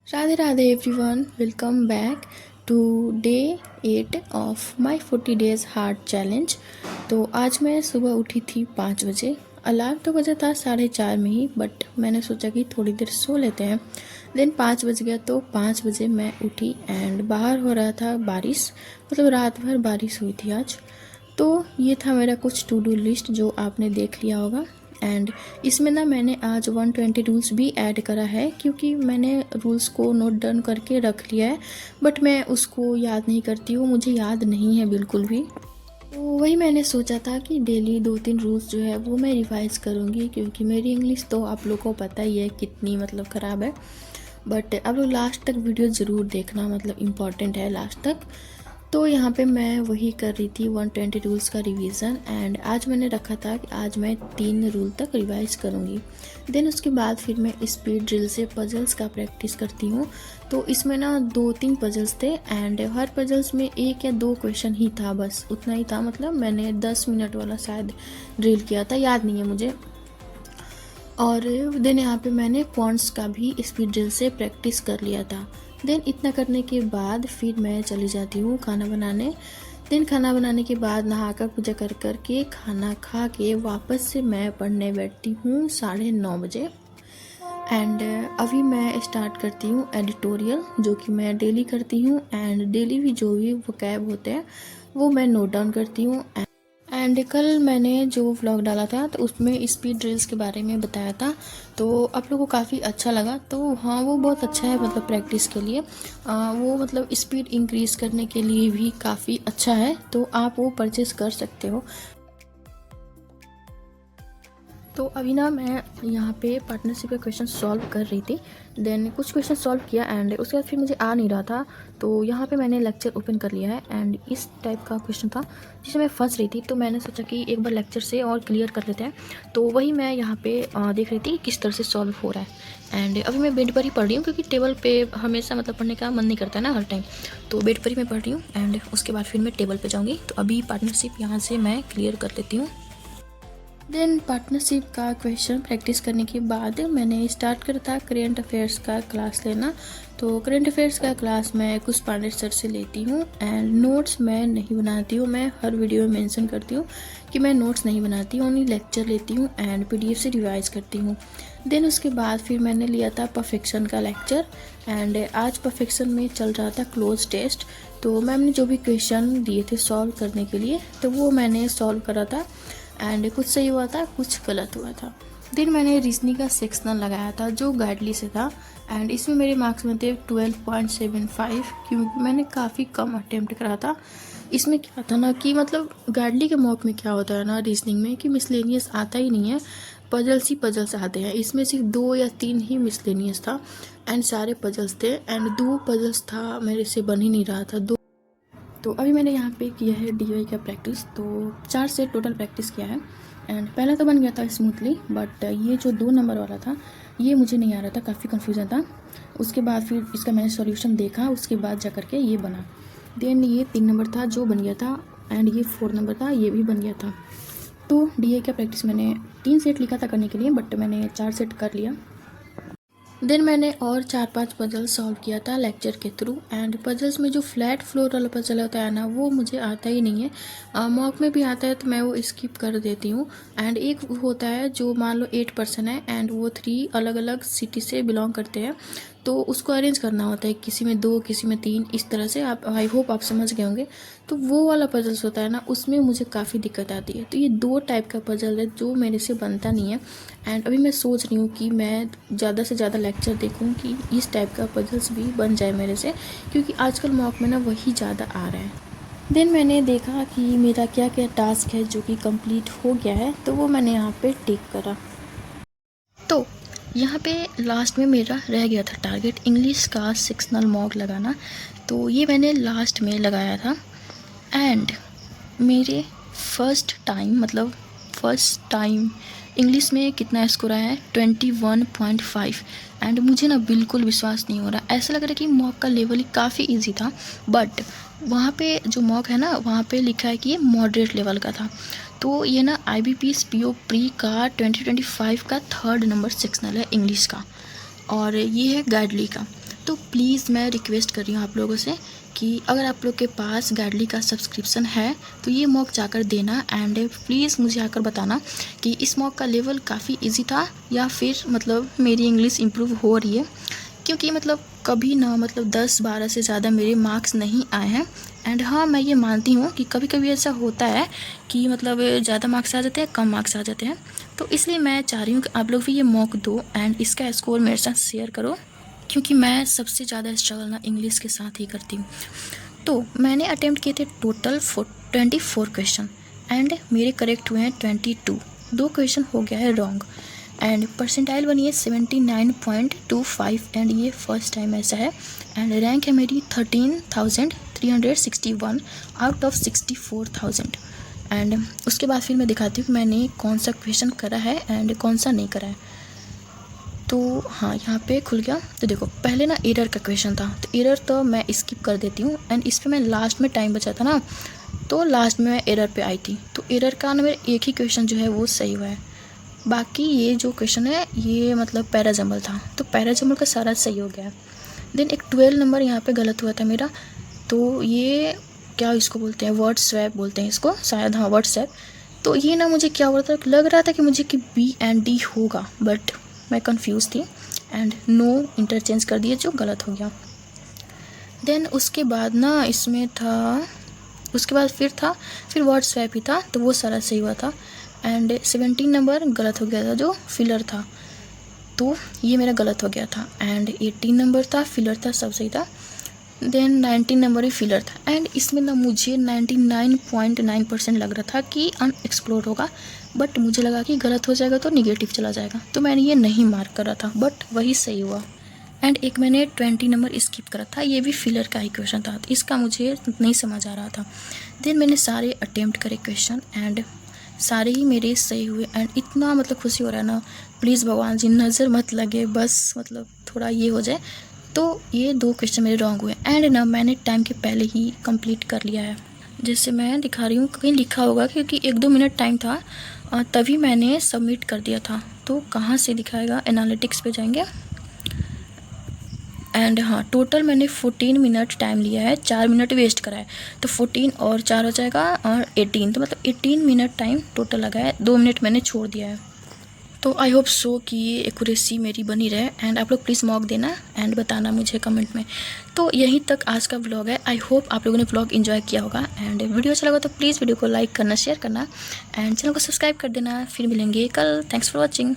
Radhe Radhe everyone, welcome back to day 8 of my 40 days heart challenge. तो आज मैं सुबह उठी थी 5 बजे। अलार्म तो बजा था 4:30 में ही, बट मैंने सोचा कि थोड़ी देर सो लेते हैं। देन 5 बज गया तो 5 बजे मैं उठी एंड बाहर हो रहा था बारिश, मतलब रात भर बारिश हुई थी आज। तो ये था मेरा कुछ टू डू लिस्ट जो आपने देख लिया होगा। एंड इसमें ना मैंने आज 120 रूल्स भी ऐड करा है, क्योंकि मैंने रूल्स को नोट डाउन करके रख लिया है, बट मैं उसको याद नहीं करती हूँ, मुझे याद नहीं है बिल्कुल भी। तो वही मैंने सोचा था कि डेली 2-3 रूल्स जो है वो मैं रिवाइज़ करूँगी, क्योंकि मेरी इंग्लिश तो आप लोगों को पता ही है कितनी मतलब ख़राब है। बट आप लोग लास्ट तक वीडियो ज़रूर देखना, मतलब इम्पॉर्टेंट है लास्ट तक। तो यहाँ पे मैं वही कर रही थी 120 रूल्स का रिवीजन। एंड आज मैंने रखा था कि आज मैं 3 रूल तक रिवाइज करूँगी। देन उसके बाद फिर मैं स्पीड ड्रिल से पजल्स का प्रैक्टिस करती हूँ। तो इसमें ना 2-3 पजल्स थे एंड हर पजल्स में 1 या 2 क्वेश्चन ही था, बस उतना ही था। मतलब मैंने 10 मिनट वाला शायद ड्रिल किया था, याद नहीं है मुझे। और देन यहाँ पे मैंने पॉइंट्स का भी स्पीड ड्रिल से प्रैक्टिस कर लिया था। देन इतना करने के बाद फिर मैं चली जाती हूँ खाना बनाने। देन खाना बनाने के बाद नहाकर पूजा कर कर के खाना खा के वापस से मैं पढ़ने बैठती हूँ 9:30 बजे। एंड अभी मैं स्टार्ट करती हूँ एडिटोरियल, जो कि मैं डेली करती हूँ। एंड डेली भी जो भी वोकैब होते हैं वो मैं नोट डाउन करती हूँ। एंड कल मैंने जो व्लॉग डाला था तो उसमें स्पीड ड्रिल्स के बारे में बताया था, तो आप लोगों को काफ़ी अच्छा लगा। तो हाँ, वो बहुत अच्छा है, मतलब प्रैक्टिस के लिए। वो मतलब स्पीड इंक्रीज़ करने के लिए भी काफ़ी अच्छा है, तो आप वो परचेज़ कर सकते हो। तो अभी ना मैं यहाँ पे पार्टनरशिप का क्वेश्चन सॉल्व कर रही थी। देन कुछ क्वेश्चन सॉल्व किया एंड उसके बाद फिर मुझे आ नहीं रहा था, तो यहाँ पे मैंने लेक्चर ओपन कर लिया है। एंड इस टाइप का क्वेश्चन था जिसमें मैं फंस रही थी, तो मैंने सोचा कि एक बार लेक्चर से और क्लियर कर लेते हैं। तो वही मैं यहाँ पे देख रही थी किस तरह से सॉल्व हो रहा है। एंड अभी मैं बेड पर ही पढ़ रही हूँ, क्योंकि टेबल पर हमेशा मतलब पढ़ने का मन नहीं करता है ना हर टाइम। तो बेड पर ही मैं पढ़ रही हूँ एंड उसके बाद फिर मैं टेबल पर जाऊँगी। तो अभी पार्टनरशिप यहाँ से मैं क्लियर कर लेती हूँ। देन पार्टनरशिप का क्वेश्चन प्रैक्टिस करने के बाद मैंने स्टार्ट करा था करेंट अफेयर्स का क्लास लेना। तो करेंट अफेयर्स का क्लास मैं कुछ पांडे सर से लेती हूँ। एंड नोट्स मैं नहीं बनाती हूँ, मैं हर वीडियो में मेंशन करती हूँ कि मैं नोट्स नहीं बनाती हूँ, ओनली लेक्चर लेती हूँ एंड पीडीएफ से रिवाइज करती हूँ। देन उसके बाद फिर मैंने लिया था परफेक्शन का लेक्चर। एंड आज परफेक्शन में चल रहा था क्लोज टेस्ट। तो मैम ने जो भी क्वेश्चन दिए थे सॉल्व करने के लिए, तो वो मैंने सॉल्व करा था। एंड कुछ सही हुआ था, कुछ गलत हुआ था। देन मैंने रीजनिंग का सेक्शनल लगाया था जो गाइडली से था। एंड इसमें मेरे मार्क्स में थे 12.75, क्योंकि मैंने काफ़ी कम अटेम्प्ट करा था। इसमें क्या था ना कि मतलब गाइडली के मॉक में क्या होता है ना रीजनिंग में कि मिसलेनियस आता ही नहीं है, पजल्स ही पजल्स आते हैं। इसमें सिर्फ 2 या 3 ही मिसलेनियस था एंड सारे पजल्स थे। एंड 2 पजल्स था मेरे से बन ही नहीं रहा था। तो अभी मैंने यहाँ पे किया है डीवाई का प्रैक्टिस, तो 4 सेट टोटल प्रैक्टिस किया है। एंड पहला तो बन गया था स्मूथली, बट ये जो 2 नंबर वाला था ये मुझे नहीं आ रहा था, काफ़ी कन्फ्यूजन था। उसके बाद फिर इसका मैंने सॉल्यूशन देखा, उसके बाद जा करके ये बना। देन ये 3 नंबर था जो बन गया था एंड ये 4 नंबर था, ये भी बन गया था। तो डीए का प्रैक्टिस मैंने 3 सेट लिखा था करने के लिए, बट मैंने 4 सेट कर लिया। देन मैंने और 4-5 पजल सॉल्व किया था लेक्चर के थ्रू। एंड पजल्स में जो फ्लैट फ्लोर वाला पजल होता है ना, वो मुझे आता ही नहीं है। मॉक में भी आता है तो मैं वो स्किप कर देती हूँ। एंड एक होता है जो मान लो 8 पर्सन है एंड वो 3 अलग अलग सिटी से बिलोंग करते हैं, तो उसको अरेंज करना होता है, किसी में 2 किसी में 3, इस तरह से। आप आई होप आप समझ गए होंगे। तो वो वाला पजल्स होता है ना, उसमें मुझे काफ़ी दिक्कत आती है। तो ये 2 टाइप का पजल है जो मेरे से बनता नहीं है। एंड अभी मैं सोच रही हूँ कि मैं ज़्यादा से ज़्यादा लेक्चर देखूँ कि इस टाइप का पजल्स भी बन जाए मेरे से, क्योंकि आजकल मॉक में ना वही ज़्यादा आ रहा है। देन मैंने देखा कि मेरा क्या क्या टास्क है जो कि कंप्लीट हो गया है, तो वो मैंने यहाँ पे टिक करा। तो यहाँ पे लास्ट में मेरा रह गया था टारगेट इंग्लिश का सेक्शनल मॉक लगाना, तो ये मैंने लास्ट में लगाया था। एंड मेरे फर्स्ट टाइम इंग्लिश में कितना स्कोर आया है 21.5। एंड मुझे ना बिल्कुल विश्वास नहीं हो रहा, ऐसा लग रहा है कि मॉक का लेवल ही काफ़ी इजी था। बट वहाँ पे जो मॉक है ना, वहाँ पे लिखा है कि ये मॉडरेट लेवल का था। तो ये ना IBPS PO प्री का 2025 का 3rd नंबर सेक्शनल है इंग्लिश का, और ये है गाइडली का। तो प्लीज़ मैं रिक्वेस्ट कर रही हूँ आप लोगों से कि अगर आप लोग के पास गाइडली का सब्सक्रिप्शन है तो ये मॉक जाकर देना एंड प्लीज़ मुझे आकर बताना कि इस मॉक का लेवल काफ़ी इजी था या फिर मतलब मेरी इंग्लिश इम्प्रूव हो रही है, क्योंकि मतलब कभी ना मतलब 10-12 से ज़्यादा मेरे मार्क्स नहीं आए हैं। एंड हाँ, मैं ये मानती हूँ कि कभी कभी ऐसा होता है कि मतलब ज़्यादा मार्क्स आ जाते हैं, कम मार्क्स आ जाते हैं। तो इसलिए मैं चाह रही हूँ कि आप लोग भी ये मॉक दो एंड इसका स्कोर मेरे साथ शेयर करो, क्योंकि मैं सबसे ज़्यादा स्ट्रगल ना इंग्लिश के साथ ही करती हूँ। तो मैंने अटेम्प्ट किए थे टोटल 24 क्वेश्चन एंड मेरे करेक्ट हुए हैं 22। 2 क्वेश्चन हो गया है रॉन्ग एंड परसेंटाइल बनी है 79.25 एंड ये फर्स्ट टाइम ऐसा है। एंड रैंक है मेरी 13,361 आउट ऑफ 64,000। एंड उसके बाद फिर मैं दिखाती हूँ कि मैंने कौन सा क्वेश्चन करा है एंड कौन सा नहीं करा है। तो हाँ, यहाँ पे खुल गया। तो देखो, पहले ना एरर का क्वेश्चन था, तो एरर तो मैं स्किप कर देती हूँ एंड इस पर मैं लास्ट में टाइम बचा था ना, तो लास्ट में मैं एरर पे आई थी। तो एरर का ना मेरा एक ही क्वेश्चन जो है वो सही हुआ है, बाकी ये जो क्वेश्चन है ये मतलब पैराजम्बल था, तो पैराजम्बल का सारा सही हो गया। देन एक 12 नंबर यहाँ पे गलत हुआ था मेरा, तो ये क्या इसको बोलते हैं, वर्ड स्वैप बोलते हैं इसको शायद, हाँ वर्ड स्वैप। तो ये ना मुझे क्या हो रहा था, लग रहा था कि मुझे कि बी एंड डी होगा, बट मैं कंफ्यूज थी एंड नो इंटरचेंज कर दिए जो गलत हो गया। देन उसके बाद ना इसमें था, उसके बाद फिर वर्ड स्वैप ही था, तो वो सारा सही हुआ था। एंड 17 नंबर गलत हो गया था जो फिलर था, तो ये मेरा गलत हो गया था। एंड 18 नंबर था फिलर था, सब सही था। देन 19 नंबर ही फिलर था एंड इसमें ना मुझे 99.9% लग रहा था कि अनएक्सप्लोर होगा, बट मुझे लगा कि गलत हो जाएगा तो निगेटिव चला जाएगा, तो मैंने ये नहीं मार्क करा था, बट वही सही हुआ। एंड एक मैंने 20 नंबर स्किप करा था, ये भी फिलर का ही क्वेश्चन था, तो इसका मुझे नहीं समझ आ रहा था। देन मैंने सारे अटेम्प्ट करे क्वेश्चन एंड सारे ही मेरे सही हुए एंड इतना मतलब खुशी हो रहा है ना, प्लीज़ भगवान जी नज़र मत लगे, बस मतलब थोड़ा ये हो जाए। तो ये 2 क्वेश्चन मेरे रॉन्ग हुए एंड ना मैंने टाइम के पहले ही कंप्लीट कर लिया है, जैसे मैं दिखा रही हूँ, कहीं लिखा होगा क्योंकि 1-2 मिनट टाइम था तभी मैंने सबमिट कर दिया था। तो कहाँ से दिखाएगा, एनालिटिक्स पे जाएंगे एंड हाँ, टोटल मैंने 14 मिनट टाइम लिया है, 4 मिनट वेस्ट करा है, तो 14 और 4 हो जाएगा और 18, तो मतलब 18 मिनट टाइम टोटल लगा है, 2 मिनट मैंने छोड़ दिया है। तो आई होप सो कि ये एक्यूरेसी मेरी बनी रहे एंड आप लोग प्लीज़ मॉक देना एंड बताना मुझे कमेंट में। तो यहीं तक आज का व्लॉग है, आई होप आप लोगों ने व्लॉग एंजॉय किया होगा एंड वीडियो अच्छा लगा तो प्लीज़ वीडियो को लाइक करना, शेयर करना एंड चैनल को सब्सक्राइब कर देना। फिर मिलेंगे कल, थैंक्स फॉर वॉचिंग।